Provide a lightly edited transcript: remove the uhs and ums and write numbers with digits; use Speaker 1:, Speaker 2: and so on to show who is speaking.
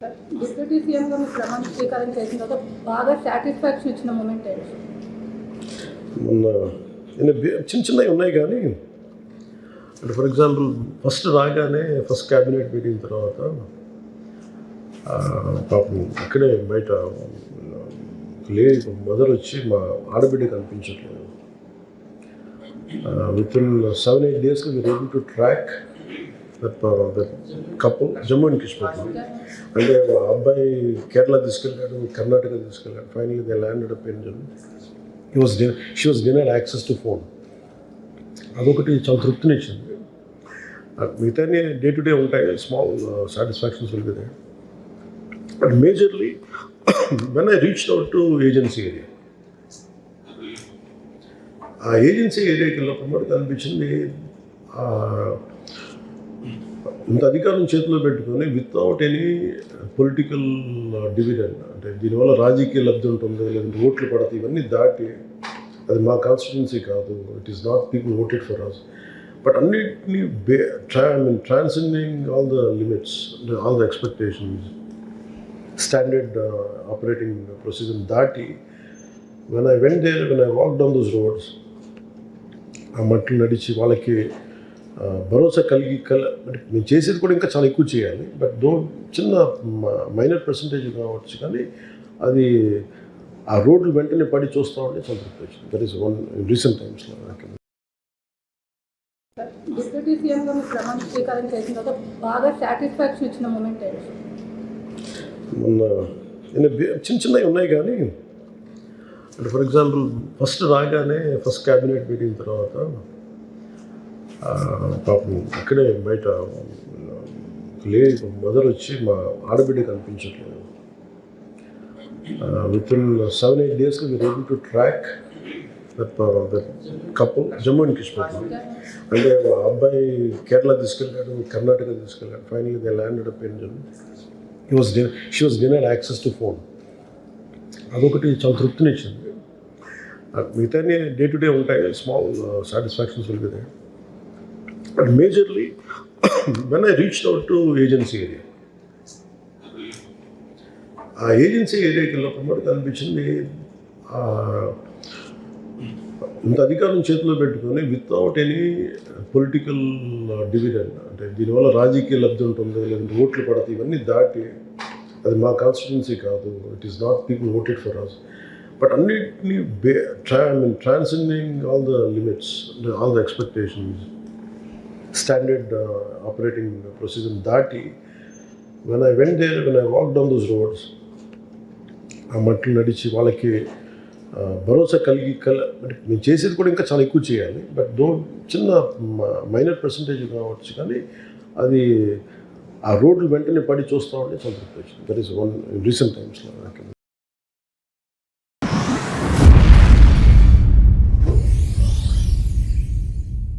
Speaker 1: Deputy సీఎంగా మీరు ప్రమాణ స్వీకారం చేసిన తర్వాత బాగా సాటిస్ఫాక్షన్ ఇచ్చిన మూమెంట్ ఏంటి?
Speaker 2: మొన్న చిన్న చిన్నవి ఉన్నాయి కానీ అంటే ఫర్ ఎగ్జాంపుల్ ఫస్ట్ రాగానే ఫస్ట్ క్యాబినెట్ మీటింగ్ తర్వాత పాపం ఇక్కడే బయట మదర్ వచ్చి మా ఆడబిడ్డ కనిపించట్లేదు. విత్ ఇన్ 7-8 డేస్లో మీరు able to track that couple Jammu and Kashmir. అంటే అబ్బాయి కేరళ తీసుకెళ్ళాడు, కర్ణాటక తీసుకెళ్ళాడు. Finally they landed up in Jammu. She was denied access to phone. అదొకటి చాలా తృప్తినిచ్చింది. మిగతా డే టు డే ఉంటాయి, small satisfactions will be there. But majorly when I reached out to agency area, ఆ ఏజెన్సీ ఏరియాకి వెళ్ళినప్పుడు మనకు అనిపించింది ఇంత అధికారం చేతిలో పెట్టుకొని వితౌట్ ఎనీ పొలిటికల్ డివిడెండ్, అంటే దీనివల్ల రాజకీయ లబ్ధి ఉంటుంది లేదంటే ఓట్లు పడతాయి, ఇవన్నీ దాటి అది మా కాన్స్టిట్యున్సీ కాదు, it is not people voted for us, but అన్నిటినీ transcending all the limits, all the expectations, standard operating procedure దాటి when I went there, when I walked down those roads, ఆ మట్లు నడిచి వాళ్ళకి భరోసా కలిగి అంటే మేము చేసేది కూడా ఇంకా చాలా ఎక్కువ చేయాలి, బట్ చిన్న మైనర్ పర్సంటేజ్ కావచ్చు, కానీ అది ఆ రోడ్లు వెంటనే పడి చూస్తూ ఉంటే చాలా తృప్తి వచ్చింది. దట్ ఈస్ వన్ రీసెంట్ టైమ్స్లో.
Speaker 1: డిప్యూటీ సీఎంగా మీరు ప్రమాణ స్వీకారం చేసిన తర్వాత బాగా సాటిస్ఫాక్షన్ ఇచ్చిన మూమెంట్ ఏంటి?
Speaker 2: మొన్న చిన్న చిన్నవి ఉన్నాయి కానీ అంటే ఫర్ ఎగ్జాంపుల్ ఫస్ట్ రాగానే ఫస్ట్ క్యాబినెట్ మీటింగ్ తర్వాత పాపం ఇక్కడే బయట మదర్ వచ్చి మా ఆడబిడ్డ కనిపించట్లేదు. విత్ ఇన్ 7-8 డేస్లో మీరు able to track that couple Jammu and Kashmir. అంటే అబ్బాయి కేరళ తీసుకెళ్ళాడు, కర్ణాటక తీసుకెళ్ళాడు. Finally they landed up in Jammu. She was denied access to phone. అదొకటి చాలా తృప్తినిచ్చింది. మిగతా డే టు డే ఉంటాయి, small satisfactions will be there. But majorly when I reached out to agency area, ఆ ఏజెన్సీ ఏరియాకి వెళ్ళినప్పుడు మనకు అనిపించింది ఇంత అధికారం చేతిలో పెట్టుకొని వితౌట్ ఎనీ పొలిటికల్ డివిడెండ్, అంటే దీనివల్ల రాజకీయ లబ్ధి ఉంటుంది లేదంటే ఓట్లు పడతాయి, ఇవన్నీ దాటి అది మా కాన్స్టిట్యున్సీ కాదు, it is not people voted for us, but అన్నిటినీ transcending all the limits, all the expectations, standard operating procedure దాటి when I went there, when I walked down those roads, ఆ మట్లు నడిచి వాళ్ళకి భరోసా కలిగి అంటే మేము చేసేది కూడా ఇంకా చాలా ఎక్కువ చేయాలి, బట్ చిన్న మైనర్ పర్సంటేజ్ కావచ్చు, కానీ అది ఆ రోడ్లు వెంటనే పడి చూస్తూ ఉంటే చాలా తృప్తి వచ్చింది. దట్ ఈస్ వన్ రీసెంట్ టైమ్స్లో.